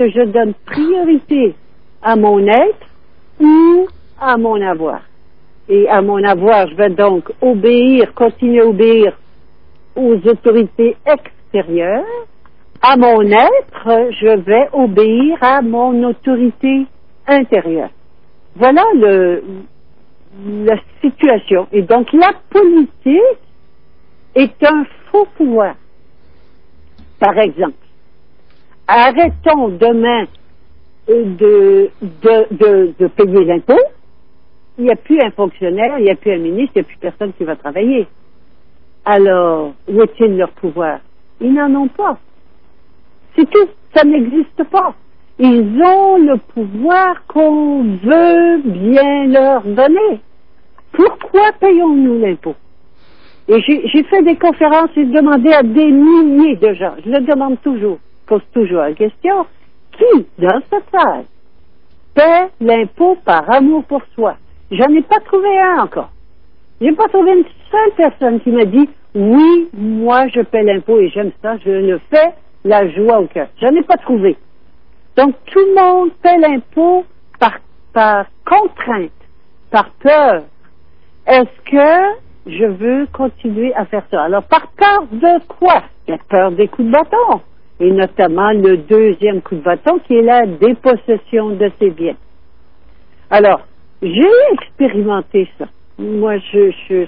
que je donne priorité à mon être ou à mon avoir? Et à mon avoir, je vais donc continuer à obéir aux autorités extérieures. À mon être, je vais obéir à mon autorité intérieure. Voilà la situation. Et donc, la politique est un faux pouvoir. Par exemple, arrêtons demain de payer l'impôt. Il n'y a plus un fonctionnaire, il n'y a plus un ministre, il n'y a plus personne qui va travailler. Alors, où est-il leur pouvoir? Ils n'en ont pas. C'est tout. Ça n'existe pas. Ils ont le pouvoir qu'on veut bien leur donner. Pourquoi payons-nous l'impôt? Et j'ai fait des conférences et demandé à des milliers de gens. Je le demande toujours. Je pose toujours la question. Qui, dans cette salle, paie l'impôt par amour pour soi? J'en ai pas trouvé un encore. J'ai pas trouvé une seule personne qui m'a dit oui, moi je paie l'impôt et j'aime ça, je le fais, la joie au cœur. J'en ai pas trouvé. Donc tout le monde paie l'impôt par contrainte, par peur. Est-ce que je veux continuer à faire ça? Alors par peur de quoi? La peur des coups de bâton. Et notamment le deuxième coup de bâton qui est la dépossession de ses biens. Alors, j'ai expérimenté ça. Moi,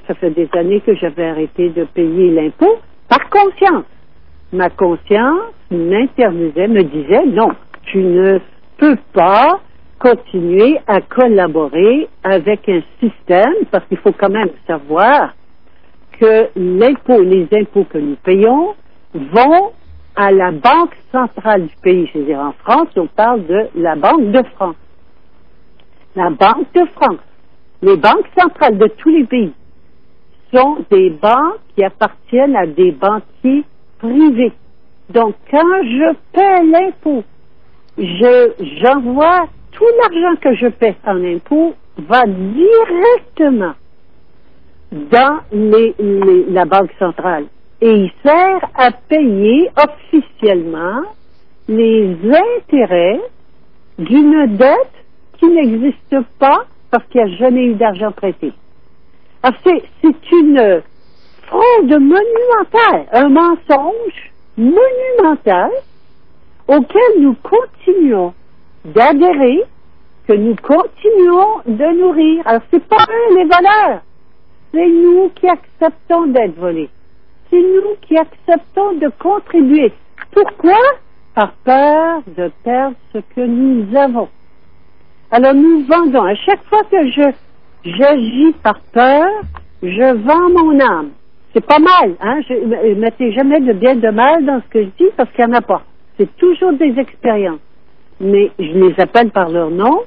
ça fait des années que j'avais arrêté de payer l'impôt par conscience. Ma conscience m'interdisait, me disait, non, tu ne peux pas continuer à collaborer avec un système, parce qu'il faut quand même savoir que les impôts que nous payons vont à la banque centrale du pays. C'est-à-dire en France, on parle de la Banque de France. La Banque de France. Les banques centrales de tous les pays sont des banques qui appartiennent à des banquiers privés. Donc, quand je paie l'impôt, j'envoie tout l'argent que je paie en impôt va directement dans la Banque centrale. Et il sert à payer officiellement les intérêts d'une dette qui n'existe pas parce qu'il n'y a jamais eu d'argent prêté. Alors c'est une fraude monumentale, un mensonge monumental auquel nous continuons d'adhérer, que nous continuons de nourrir. Alors c'est pas eux les voleurs, c'est nous qui acceptons d'être volés. C'est nous qui acceptons de contribuer. Pourquoi? Par peur de perdre ce que nous avons. Alors nous vendons. À chaque fois que j'agis par peur, je vends mon âme. C'est pas mal, hein? Je mettez jamais de bien de mal dans ce que je dis parce qu'il n'y en a pas. C'est toujours des expériences. Mais je les appelle par leur nom.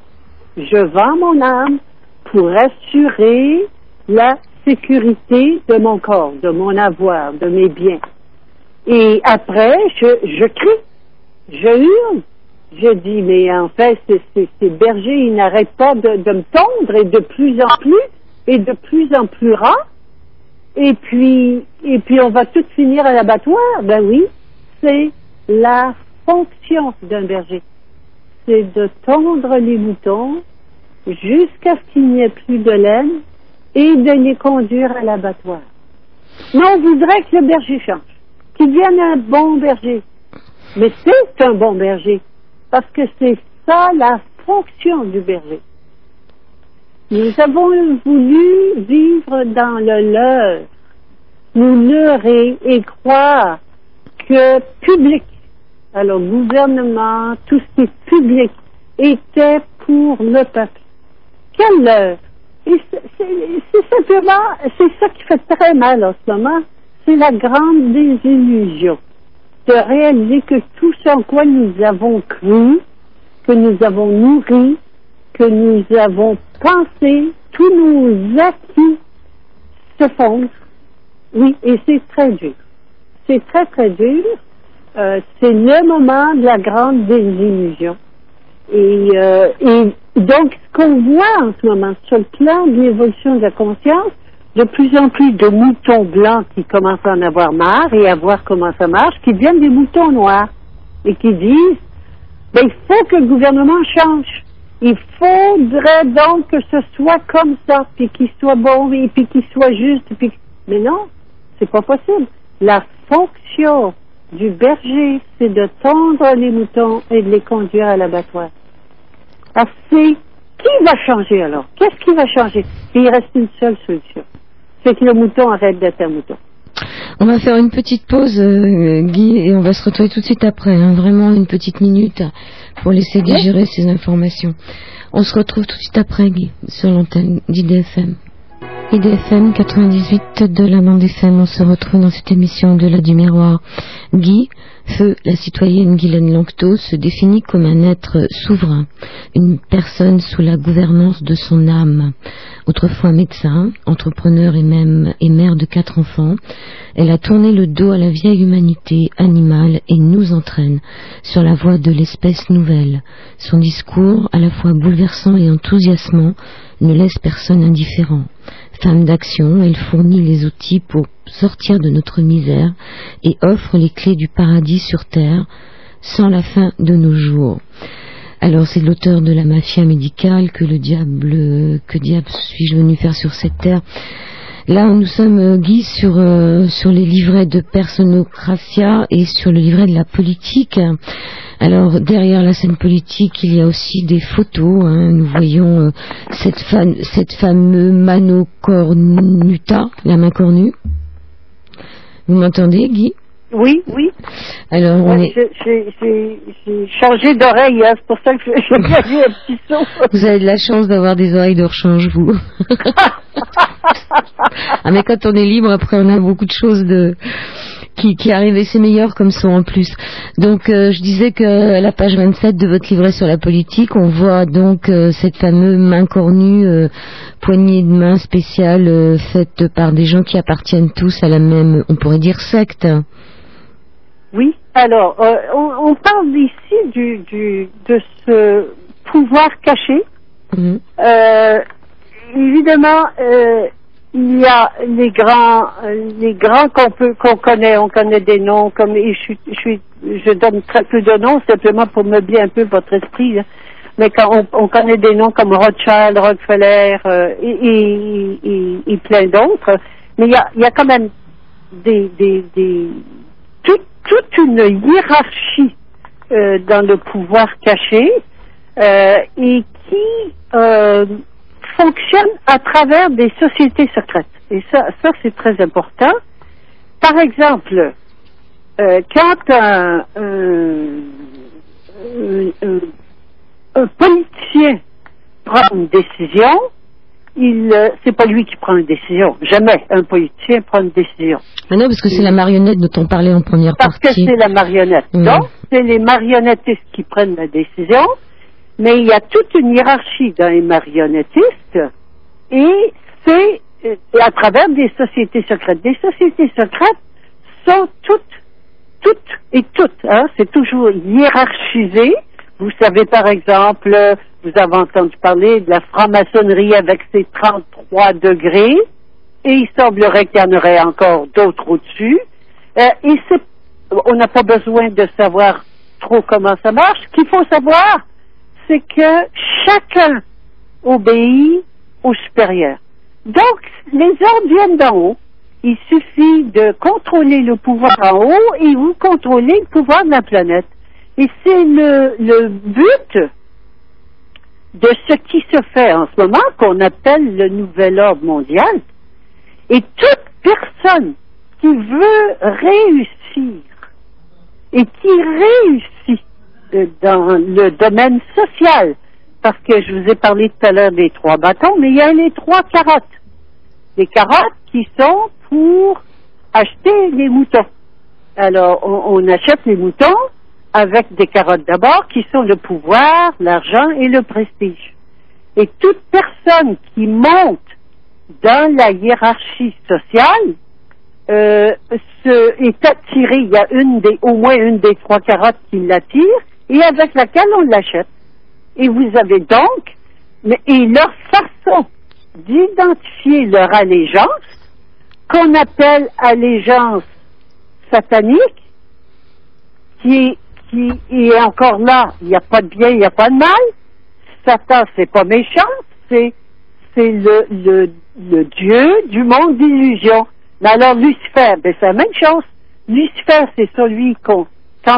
Je vends mon âme pour assurer la sécurité de mon corps, de mon avoir, de mes biens. Et après, je crie, je hurle, je dis, mais en fait, ces bergers, ils n'arrêtent pas de me tondre et de plus en plus rares. Et puis on va tout finir à l'abattoir. Ben oui, c'est la fonction d'un berger. C'est de tondre les moutons jusqu'à ce qu'il n'y ait plus de laine et de les conduire à l'abattoir. Mais on voudrait que le berger change, qu'il devienne un bon berger. Mais c'est un bon berger, parce que c'est ça la fonction du berger. Nous avons voulu vivre dans le leurre, nous leurrer et croire que public, alors gouvernement, tout ce qui est public, était pour le peuple. Quelle leurre! Et c'est simplement, c'est ça qui fait très mal en ce moment, c'est la grande désillusion de réaliser que tout ce en quoi nous avons cru, que nous avons nourri, que nous avons pensé, tous nos acquis s'effondrent. Oui, et c'est très dur. C'est très, très dur. C'est le moment de la grande désillusion. Et donc, ce qu'on voit en ce moment sur le plan de l'évolution de la conscience, de plus en plus de moutons blancs qui commencent à en avoir marre et à voir comment ça marche, qui deviennent des moutons noirs et qui disent Ben, il faut que le gouvernement change. Il faudrait donc que ce soit comme ça, puis qu'il soit bon, et puis qu'il soit juste, puis... Mais non, c'est pas possible. La fonction du berger, c'est de tondre les moutons et de les conduire à l'abattoir. Alors, qui va changer alors? Qu'est-ce qui va changer? Et il reste une seule solution. C'est que le mouton arrête d'être un mouton. On va faire une petite pause, Guy, et on va se retrouver tout de suite après. Vraiment une petite minute pour laisser digérer ces informations. On se retrouve tout de suite après, Guy, sur l'antenne d'IDFM. IDFM 98 de la bande FM. On se retrouve dans cette émission au-delà du miroir. Guy, feu, la citoyenne Guylaine Lanctot se définit comme un être souverain, une personne sous la gouvernance de son âme. Autrefois médecin, entrepreneur et mère de 4 enfants, elle a tourné le dos à la vieille humanité animale et nous entraîne sur la voie de l'espèce nouvelle. Son discours, à la fois bouleversant et enthousiasmant, ne laisse personne indifférent. Femme d'action, elle fournit les outils pour sortir de notre misère et offre les clés du paradis sur terre sans la fin de nos jours. Alors c'est l'auteur de La Mafia médicale, que diable suis-je venu faire sur cette terre? Là, nous sommes, Guy, sur les livrets de Personnocratia et sur le livret de la politique. Alors, derrière la scène politique, il y a aussi des photos. Nous voyons cette fameuse mano cornuta, la main cornue. Vous m'entendez, Guy? Oui, oui. Alors, j'ai changé d'oreille, c'est pour ça que j'ai vu un petit saut. Vous avez de la chance d'avoir des oreilles de rechange, vous. Ah, mais quand on est libre, après, on a beaucoup de choses qui arrivent, et c'est meilleur comme son en plus. Donc, je disais que à la page 27 de votre livret sur la politique, on voit donc cette fameuse main cornue, poignée de main spéciale faite par des gens qui appartiennent tous à la même, on pourrait dire, secte. Oui, alors, on parle ici de ce pouvoir caché. Mmh. Évidemment, il y a les grands qu'on connaît. On connaît des noms, comme je donne très peu de noms simplement pour meubler un peu votre esprit. Hein. Mais quand on connaît des noms comme Rothschild, Rockefeller et plein d'autres. Mais il y a quand même toute une hiérarchie dans le pouvoir caché et qui fonctionne à travers des sociétés secrètes. Et ça c'est très important. Par exemple, quand un politicien prend une décision, c'est pas lui qui prend une décision. Jamais un politicien prend une décision. Mais non, parce que c'est la marionnette dont on parlait en première partie. Parce que c'est la marionnette. Mmh. Donc, c'est les marionnettistes qui prennent la décision, mais il y a toute une hiérarchie dans les marionnettistes, et c'est à travers des sociétés secrètes. Des sociétés secrètes sont toutes, c'est toujours hiérarchisé. Vous savez, par exemple, vous avez entendu parler de la franc-maçonnerie avec ses 33 degrés, et il semblerait qu'il y en aurait encore d'autres au-dessus. On n'a pas besoin de savoir trop comment ça marche. Ce qu'il faut savoir, c'est que chacun obéit au supérieur. Donc, les ordres viennent d'en haut. Il suffit de contrôler le pouvoir en haut et vous contrôlez le pouvoir de la planète. Et c'est le but de ce qui se fait en ce moment, qu'on appelle le nouvel ordre mondial. Et toute personne qui veut réussir et qui réussit dans le domaine social, parce que je vous ai parlé tout à l'heure des 3 bâtons, mais il y a les 3 carottes. Les carottes qui sont pour acheter les moutons. Alors, on achète les moutons avec des carottes d'abord, qui sont le pouvoir, l'argent et le prestige. Et toute personne qui monte dans la hiérarchie sociale est attirée. Il y a au moins une des 3 carottes qui l'attire et avec laquelle on l'achète. Et vous avez donc, et leur façon d'identifier leur allégeance, qu'on appelle allégeance satanique, qui est encore là. Il n'y a pas de bien, il n'y a pas de mal. Satan, c'est pas méchant, c'est le Dieu du monde d'illusion. Mais alors Lucifer, ben c'est la même chose. Lucifer, c'est celui quand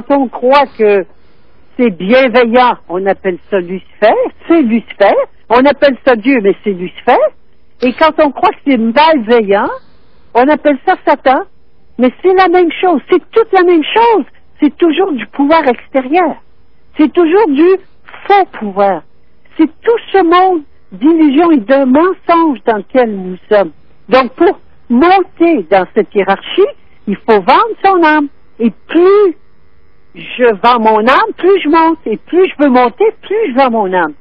on croit que c'est bienveillant, on appelle ça Lucifer, c'est Lucifer. On appelle ça Dieu, mais c'est Lucifer. Et quand on croit que c'est malveillant, on appelle ça Satan. Mais c'est la même chose, c'est toute la même chose. C'est toujours du pouvoir extérieur. C'est toujours du faux pouvoir. C'est tout ce monde d'illusions et de mensonges dans lequel nous sommes. Donc, pour monter dans cette hiérarchie, il faut vendre son âme. Et plus je vends mon âme, plus je monte. Et plus je veux monter, plus je vends mon âme.